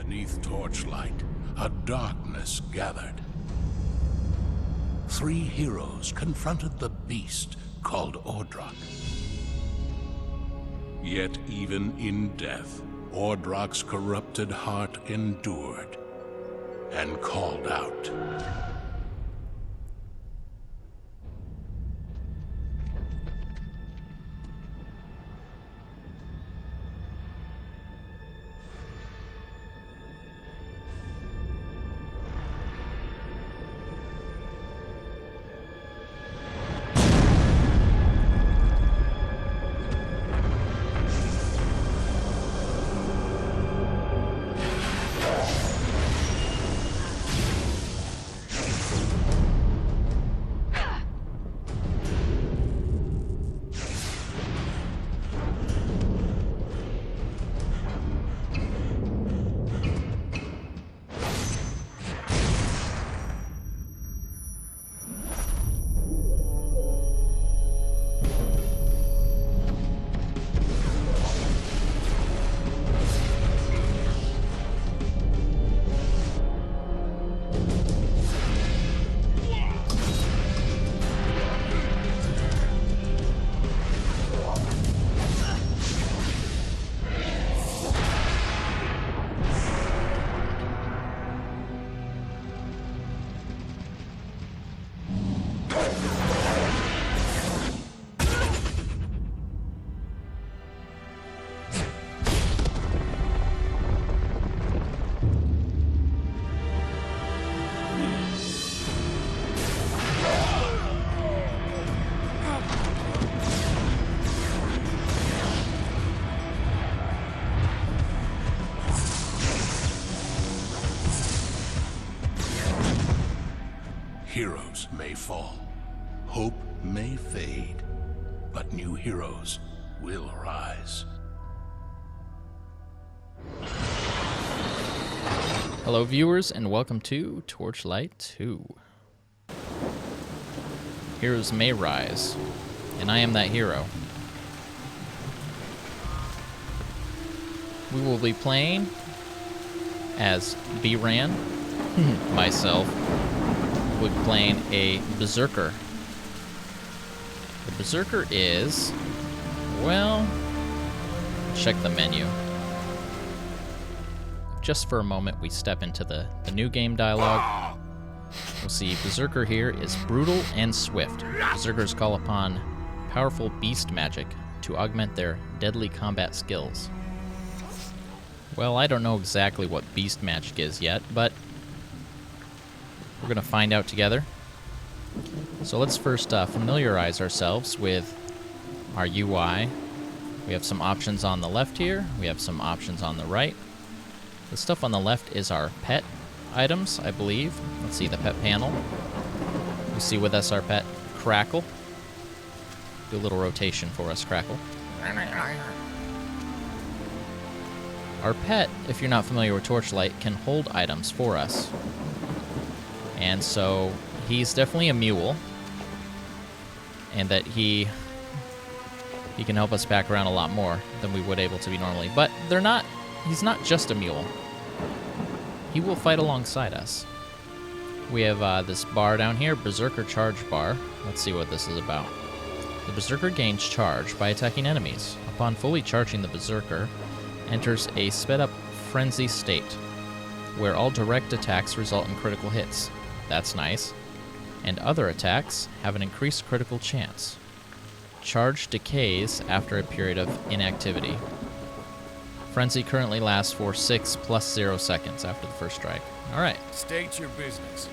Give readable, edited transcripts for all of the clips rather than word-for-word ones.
Beneath Torchlight, a darkness gathered. 3 heroes confronted the beast called Ordrak. Yet even in death, Ordrak's corrupted heart endured and called out. Heroes may fall, hope may fade, but new heroes will rise. Hello viewers, and welcome to Torchlight 2. Heroes may rise, and I am that hero. We will be playing as bRanN, myself, would be playing a berserker. The berserker is, well, check the menu. Just for a moment, we step into the new game dialogue. We'll see berserker here is brutal and swift. Berserkers call upon powerful beast magic to augment their deadly combat skills. Well, I don't know exactly what beast magic is yet, but we're going to find out together. So let's first familiarize ourselves with our UI. We have some options on the left here. We have some options on the right. The stuff on the left is our pet items, I believe. Let's see the pet panel. We see with us our pet Crackle. Do a little rotation for us, Crackle. Our pet, if you're not familiar with Torchlight, can hold items for us. And so he's definitely a mule, and that he can help us back around a lot more than we would able to be normally. But he's not just a mule. He will fight alongside us. We have this bar down here, Berserker Charge Bar. Let's see what this is about. The Berserker gains charge by attacking enemies. Upon fully charging, the Berserker enters a sped-up frenzy state, where all direct attacks result in critical hits. That's nice. And other attacks have an increased critical chance. Charge decays after a period of inactivity. Frenzy currently lasts for 6 + 0 seconds after the first strike. Alright. State your business.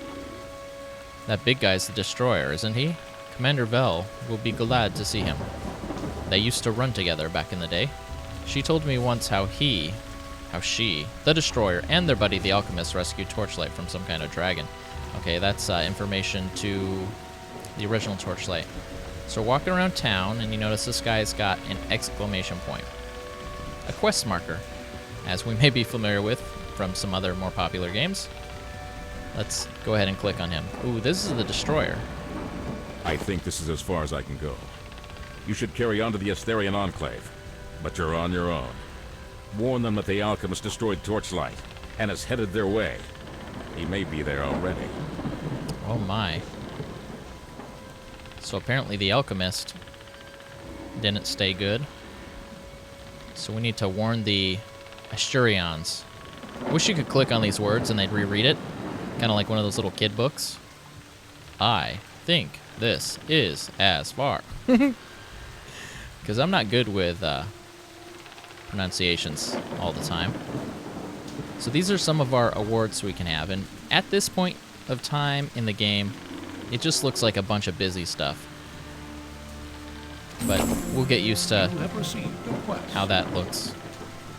That big guy's the Destroyer, isn't he? Commander Vel will be glad to see him. They used to run together back in the day. She told me once how she, the Destroyer, and their buddy the Alchemist rescued Torchlight from some kind of dragon. Okay, that's information to the original Torchlight. So walking around town, and you notice this guy's got an exclamation point. A quest marker, as we may be familiar with from some other more popular games. Let's go ahead and click on him. Ooh, this is the Destroyer. I think this is as far as I can go. You should carry on to the Estherian Enclave, but you're on your own. Warn them that the Alchemist destroyed Torchlight, and is headed their way. He may be there already. Oh my. So apparently the alchemist didn't stay good. So we need to warn the Estherians. Wish you could click on these words and they'd reread it. Kind of like one of those little kid books. I think this is as far. Because I'm not good with pronunciations all the time. So these are some of our awards we can have. And at this point of time in the game, it just looks like a bunch of busy stuff. But we'll get used to how that looks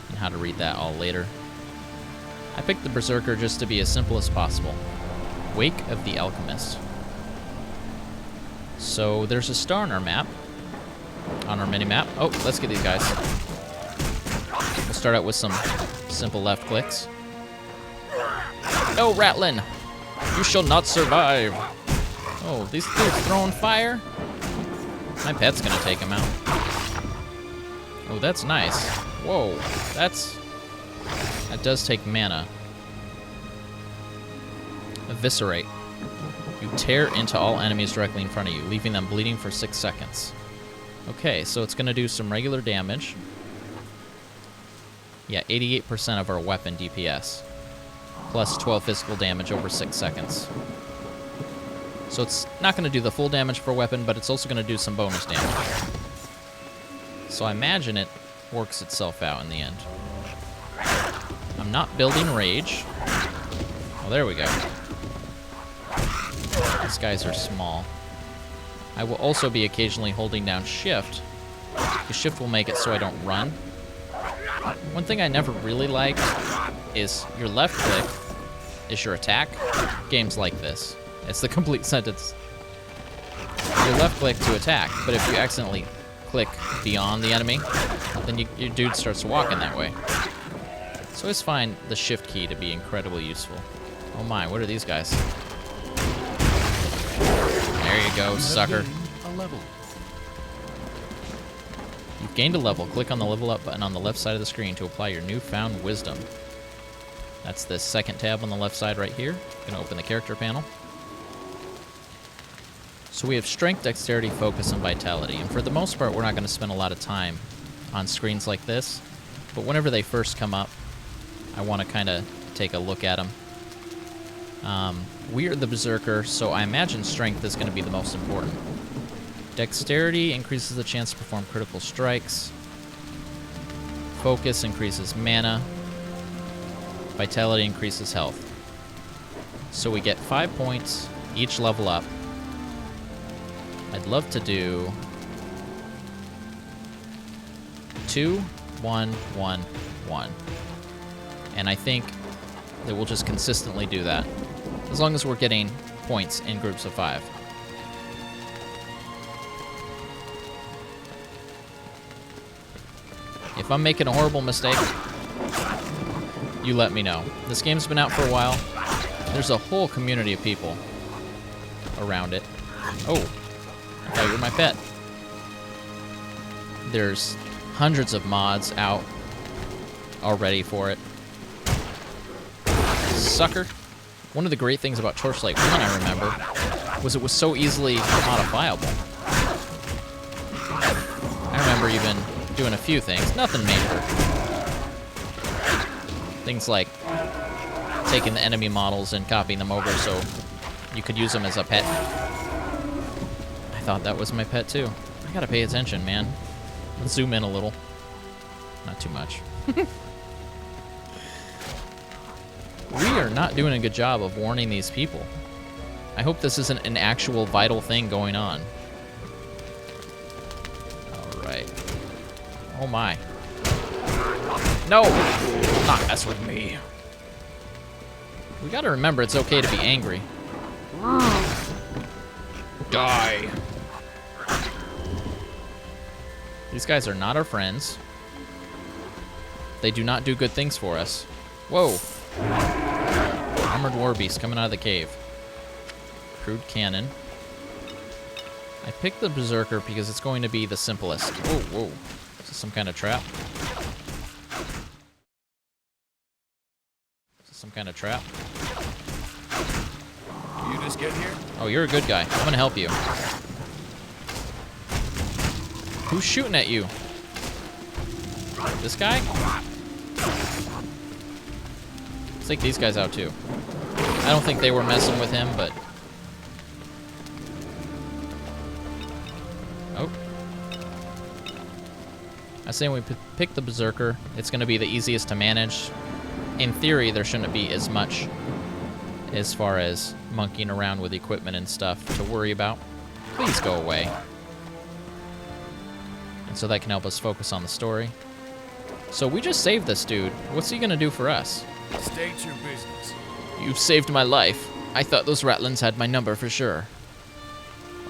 and how to read that all later. I picked the Berserker just to be as simple as possible. Wake of the Alchemist. So there's a star on our map, on our mini-map. Oh, let's get these guys. We'll start out with some simple left clicks. No, Ratlin! You shall not survive! Oh, these dudes throwing fire? My pet's gonna take him out. Oh, that's nice. Whoa, that does take mana. Eviscerate. You tear into all enemies directly in front of you, leaving them bleeding for 6 seconds. Okay, so it's gonna do some regular damage. Yeah, 88% of our weapon DPS. Plus 12 physical damage over 6 seconds. So it's not going to do the full damage for a weapon, but it's also going to do some bonus damage. So I imagine it works itself out in the end. I'm not building Rage. Oh, there we go. These guys are small. I will also be occasionally holding down Shift. The Shift will make it so I don't run. One thing I never really liked is your left click is your attack. Games like this. It's the complete sentence. Your left click to attack, but if you accidentally click beyond the enemy, then your dude starts walking that way. So I always find the shift key to be incredibly useful. Oh my, what are these guys? There you go, sucker. You've gained a level. Click on the level up button on the left side of the screen to apply your newfound wisdom. That's the second tab on the left side right here. Gonna open the character panel. So we have strength, dexterity, focus, and vitality. And for the most part, we're not going to spend a lot of time on screens like this. But whenever they first come up, I want to kind of take a look at them. We are the Berserker, so I imagine strength is going to be the most important. Dexterity increases the chance to perform critical strikes. Focus increases mana. Vitality increases health. So we get 5 points each level up. I'd love to do 2, 1, 1, 1. And I think that we'll just consistently do that. As long as we're getting points in groups of 5. If I'm making a horrible mistake, you let me know. This game's been out for a while. There's a whole community of people around it. Oh. I thought you were my pet. There's hundreds of mods out already for it. Sucker. One of the great things about Torchlight 1, I remember, was it was so easily modifiable. I remember even doing a few things. Nothing major. Things like taking the enemy models and copying them over so you could use them as a pet. I thought that was my pet too. I gotta pay attention, man. Let's zoom in a little. Not too much. We are not doing a good job of warning these people. I hope this isn't an actual vital thing going on. Alright. Oh my. No! Not mess with me. We gotta remember it's okay to be angry. Die! These guys are not our friends. They do not do good things for us. Whoa. Armored war beast coming out of the cave. Crude cannon. I picked the Berserker because it's going to be the simplest. Whoa, whoa. Is this some kind of trap? Is Some kind of trap. You just get here? Oh, you're a good guy. I'm gonna help you. Who's shooting at you? This guy? Let's take these guys out too. I don't think they were messing with him, but... Oh. I say we pick the Berserker. It's going to be the easiest to manage. In theory, there shouldn't be as much as far as monkeying around with equipment and stuff to worry about. Please go away. And so that can help us focus on the story. So we just saved this dude. What's he going to do for us? State your business. You've saved my life. I thought those ratlins had my number for sure.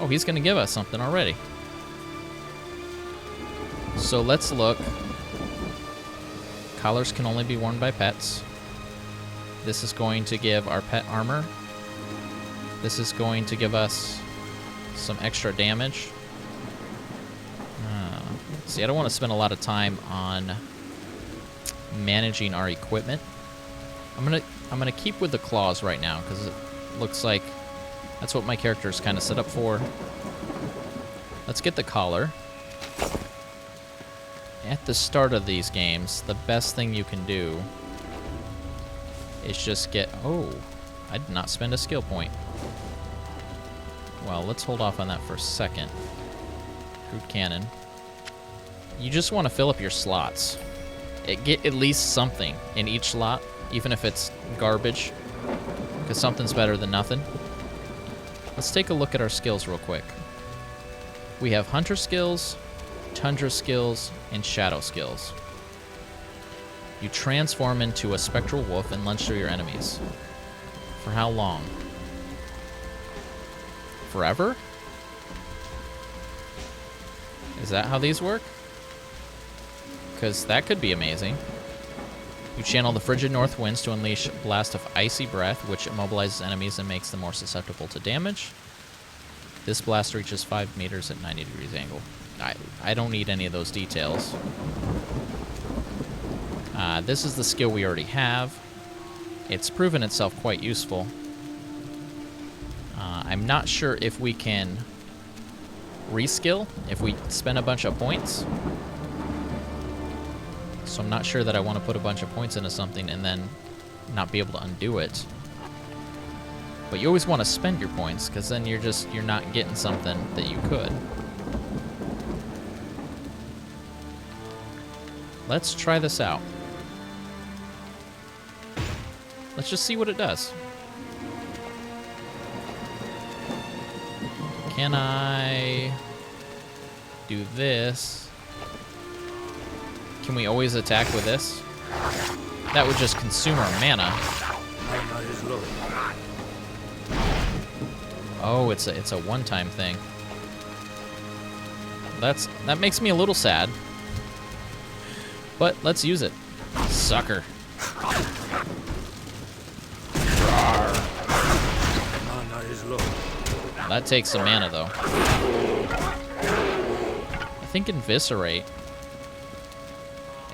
Oh, he's going to give us something already. So let's look. Collars can only be worn by pets. This is going to give our pet armor. This is going to give us some extra damage. See, I don't want to spend a lot of time on managing our equipment. I'm gonna keep with the claws right now because it looks like that's what my character is kind of set up for. Let's get the collar. At the start of these games, the best thing you can do is just get... Oh, I did not spend a skill point. Well, let's hold off on that for a second. Crude cannon. You just want to fill up your slots. Get at least something in each slot, even if it's garbage, because something's better than nothing. Let's take a look at our skills real quick. We have hunter skills, tundra skills, and shadow skills. You transform into a spectral wolf and lunge through your enemies. For how long? Forever? Is that how these work? Because that could be amazing. You channel the frigid north winds to unleash a blast of icy breath, which immobilizes enemies and makes them more susceptible to damage. This blast reaches 5 meters at 90 degrees angle. I don't need any of those details. This is the skill we already have. It's proven itself quite useful. I'm not sure if we can reskill if we spend a bunch of points. So I'm not sure that I want to put a bunch of points into something and then not be able to undo it. But you always want to spend your points, because then you're not getting something that you could. Let's try this out. Let's just see what it does. Can I do this? Can we always attack with this? That would just consume our mana. Oh, it's a one-time thing. That makes me a little sad. But let's use it. Sucker. That takes some mana, though. I think Inviscerate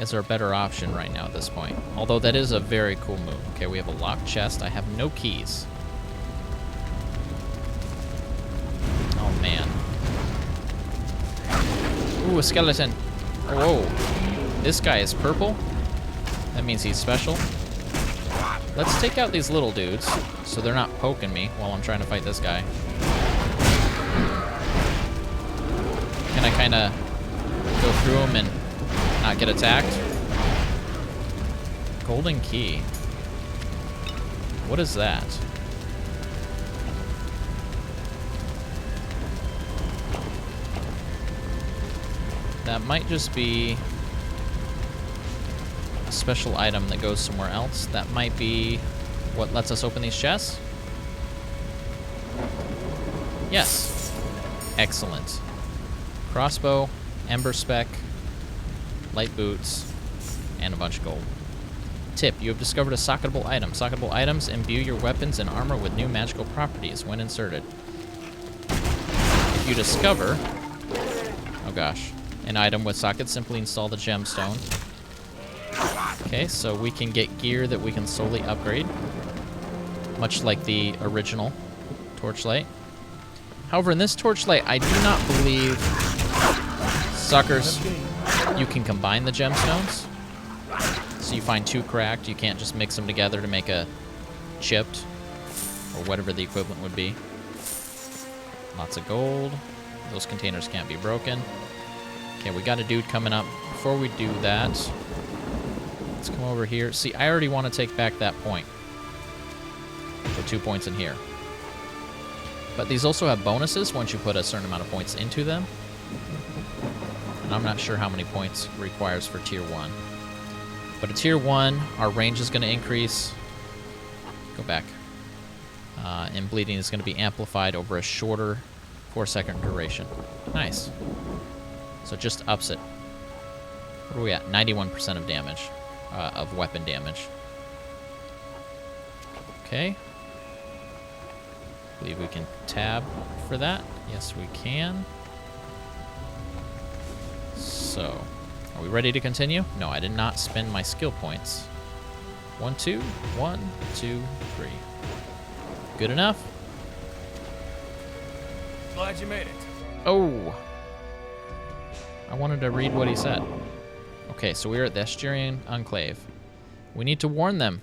is our better option right now at this point. Although that is a very cool move. Okay, we have a locked chest. I have no keys. Oh, man. Ooh, a skeleton. Whoa. This guy is purple. That means he's special. Let's take out these little dudes so they're not poking me while I'm trying to fight this guy. Can I kind of go through them and not get attacked? Golden key. What is that? That might just be a special item that goes somewhere else. That might be what lets us open these chests. Yes. Excellent. Crossbow, ember spec, light boots, and a bunch of gold. Tip, you have discovered a socketable item. Socketable items imbue your weapons and armor with new magical properties when inserted. If you discover, oh gosh, an item with sockets, simply install the gemstone. Okay, so we can get gear that we can slowly upgrade, much like the original Torchlight. However, in this Torchlight, I do not believe, suckers, you can combine the gemstones. So you find two cracked, you can't just mix them together to make a chipped, or whatever the equivalent would be. Lots of gold. Those containers can't be broken. Okay, we got a dude coming up. Before we do that, let's come over here. See, I already want to take back that point. So 2 points in here. But these also have bonuses once you put a certain amount of points into them. And I'm not sure how many points it requires for Tier 1. But at Tier 1, our range is going to increase. Go back. And bleeding is going to be amplified over a shorter 4-second duration. Nice. So it just ups it. What are we at? 91% of damage. Of weapon damage. Okay. I believe we can tab for that. Yes, we can. So, are we ready to continue? No, I did not spend my skill points. 1, 2, 1, 2, 3. Good enough? Glad you made it. Oh! I wanted to read what he said. Okay, so we're at the Estherian Enclave. We need to warn them.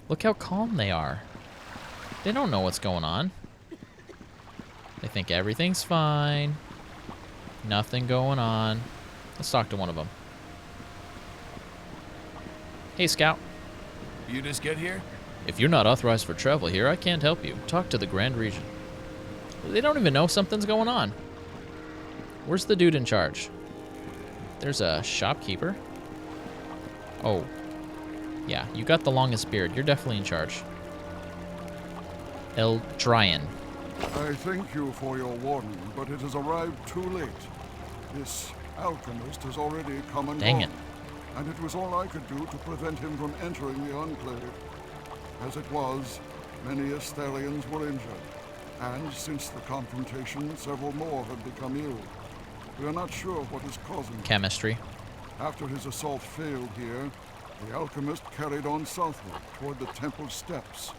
Look how calm they are. They don't know what's going on. They think everything's fine. Nothing going on. Let's talk to one of them. Hey, Scout. You just get here? If you're not authorized for travel here, I can't help you. Talk to the Grand Regent. They don't even know something's going on. Where's the dude in charge? There's a shopkeeper. Oh. Yeah, you got the longest beard. You're definitely in charge. Eldrayan. I thank you for your warning, but it has arrived too late. This alchemist has already come and Dang gone, it. and it was all I could do to prevent him from entering the Enclave. As it was, many Estherians were injured, and since the confrontation, several more have become ill. We are not sure what is causing it. Chemistry. After his assault failed here, the alchemist carried on southward toward the temple steps.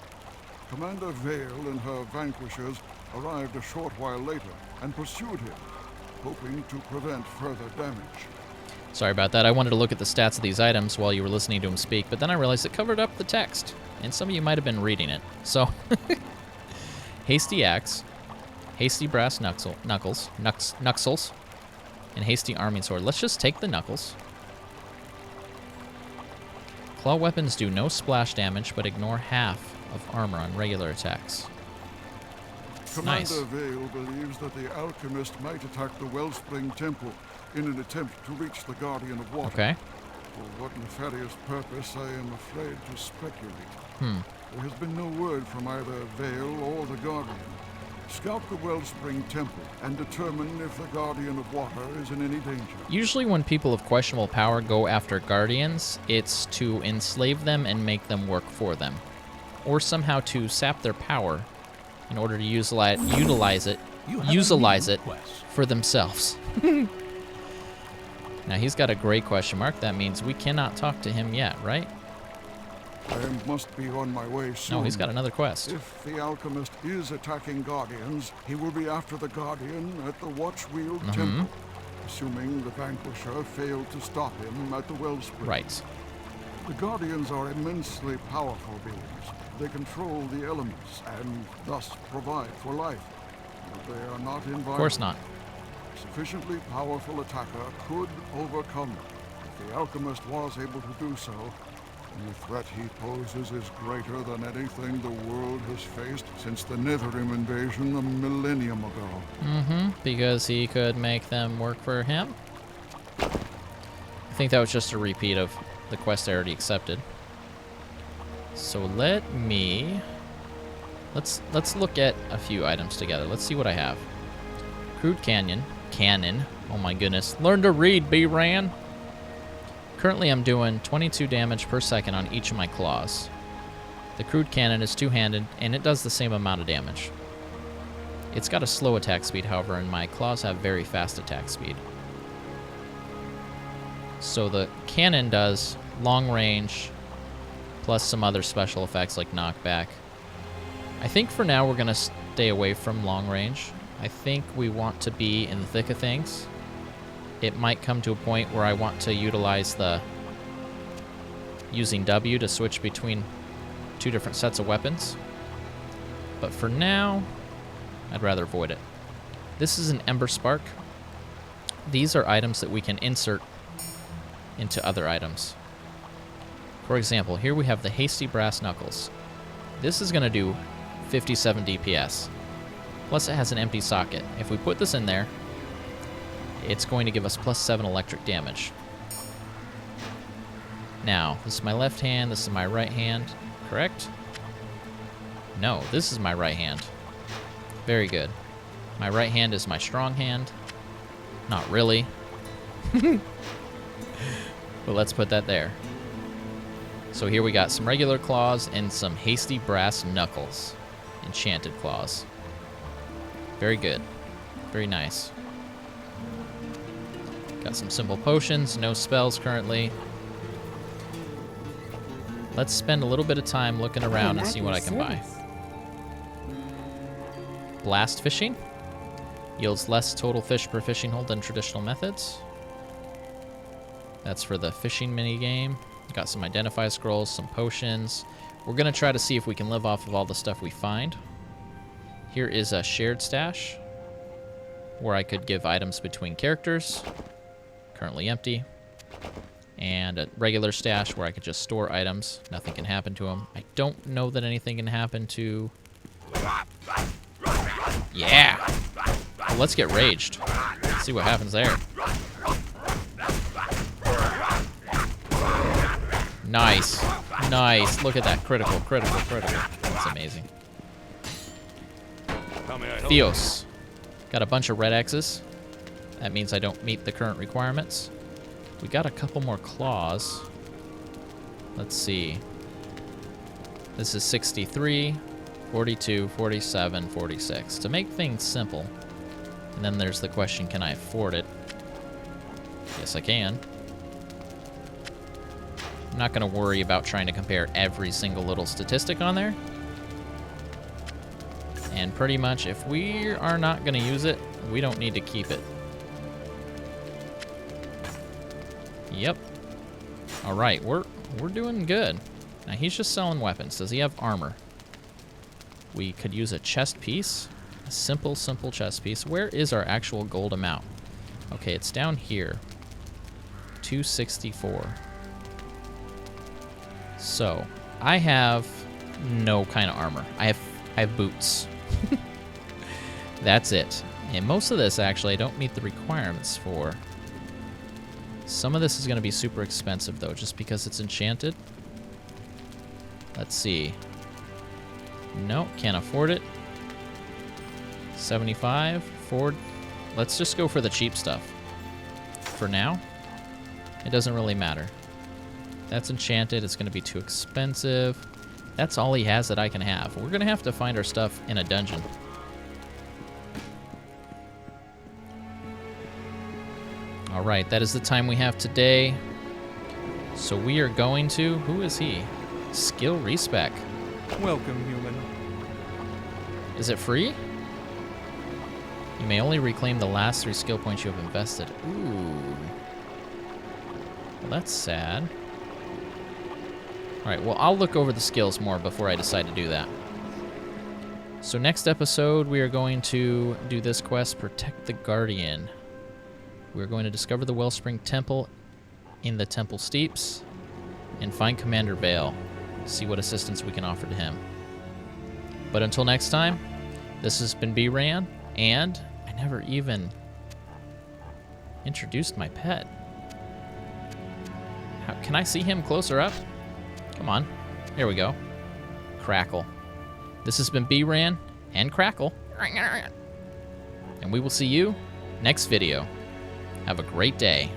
Commander Vale and her vanquishers arrived a short while later and pursued him, hoping to prevent further damage. Sorry about that. I wanted to look at the stats of these items while you were listening to him speak, but then I realized it covered up the text, and some of you might have been reading it. So, hasty axe, hasty brass knuckles, and hasty arming sword. Let's just take the knuckles. Claw weapons do no splash damage, but ignore half of armor on regular attacks. Nice. Commander Vale believes that the alchemist might attack the Wellspring Temple in an attempt to reach the Guardian of Water. Okay. For what nefarious purpose, I am afraid to speculate. There has been no word from either Vale or the Guardian. Scout the Wellspring Temple and determine if the Guardian of Water is in any danger. Usually when people of questionable power go after Guardians, it's to enslave them and make them work for them. Or somehow to sap their power in order to utilize it for themselves. Now he's got a gray question mark. That means we cannot talk to him yet, right? I must be on my way soon. No, he's got another quest. If the alchemist is attacking Guardians, he will be after the Guardian at the Watchwheel Temple, assuming the Vanquisher failed to stop him at the Wellspring. Right. The Guardians are immensely powerful beings. They control the elements and thus provide for life. But they are not invulnerable. Of course not. A sufficiently powerful attacker could overcome them. If the alchemist was able to do so, the threat he poses is greater than anything the world has faced since the Netherim invasion a millennium ago. Because he could make them work for him? I think that was just a repeat of the quest I already accepted. So let's look at a few items together. Let's see what I have. Crude cannon. Oh my goodness. Learn to read, bRanN. Currently I'm doing 22 damage per second on each of my claws. The crude cannon is two-handed, and it does the same amount of damage. It's got a slow attack speed, however, and my claws have very fast attack speed. So the cannon does long range, plus some other special effects like knockback. I think for now we're going to stay away from long range. I think we want to be in the thick of things. It might come to a point where I want to utilize the using W to switch between two different sets of weapons. But for now, I'd rather avoid it. This is an Ember Spark. These are items that we can insert into other items. For example, here we have the Hasty Brass Knuckles. This is going to do 57 DPS. Plus it has an empty socket. If we put this in there, it's going to give us plus 7 electric damage. Now, this is my left hand, this is my right hand, correct? No, this is my right hand. Very good. My right hand is my strong hand. Not really. But let's put that there. So here we got some regular claws and some Hasty Brass Knuckles. Enchanted claws. Very good. Very nice. Got some simple potions, no spells currently. Let's spend a little bit of time looking around and see what I can buy. Blast fishing. Yields less total fish per fishing hole than traditional methods. That's for the fishing mini game. Got some identify scrolls, some potions. We're going to try to see if we can live off of all the stuff we find. Here is a shared stash where I could give items between characters. Currently empty. And a regular stash where I could just store items. Nothing can happen to them. I don't know that anything can happen to... Yeah! Well, let's get raged. Let's see what happens there. Nice. Nice. Look at that. Critical, critical, critical. That's amazing. Theos. Got a bunch of red X's. That means I don't meet the current requirements. We got a couple more claws. Let's see. This is 63, 42, 47, 46. To make things simple. And then there's the question, can I afford it? Yes, I can. I'm not going to worry about trying to compare every single little statistic on there. And pretty much, if we are not going to use it, we don't need to keep it. Yep. All right, we're doing good. Now, he's just selling weapons. Does he have armor? We could use a chest piece. A simple chest piece. Where is our actual gold amount? Okay, it's down here. 264. So, I have no kind of armor. I have boots. That's it. And most of this, actually, I don't meet the requirements for. Some of this is going to be super expensive, though, just because it's enchanted. Let's see. No, can't afford it. 75. Ford. Let's just go for the cheap stuff. For now, it doesn't really matter. That's enchanted. It's going to be too expensive. That's all he has that I can have. We're going to have to find our stuff in a dungeon. All right, that is the time we have today. So we are going to... Who is he? Skill respec. Welcome, human. Is it free? You may only reclaim the last 3 skill points you have invested. Ooh. Well, that's sad. All right, well, I'll look over the skills more before I decide to do that. So next episode, we are going to do this quest, Protect the Guardian. We're going to discover the Wellspring Temple in the Temple Steeps and find Commander Vale. See what assistance we can offer to him. But until next time, this has been bRanN, and I never even introduced my pet. Can I see him closer up? Come on. Here we go. Crackle. This has been bRanN and Crackle. And we will see you next video. Have a great day.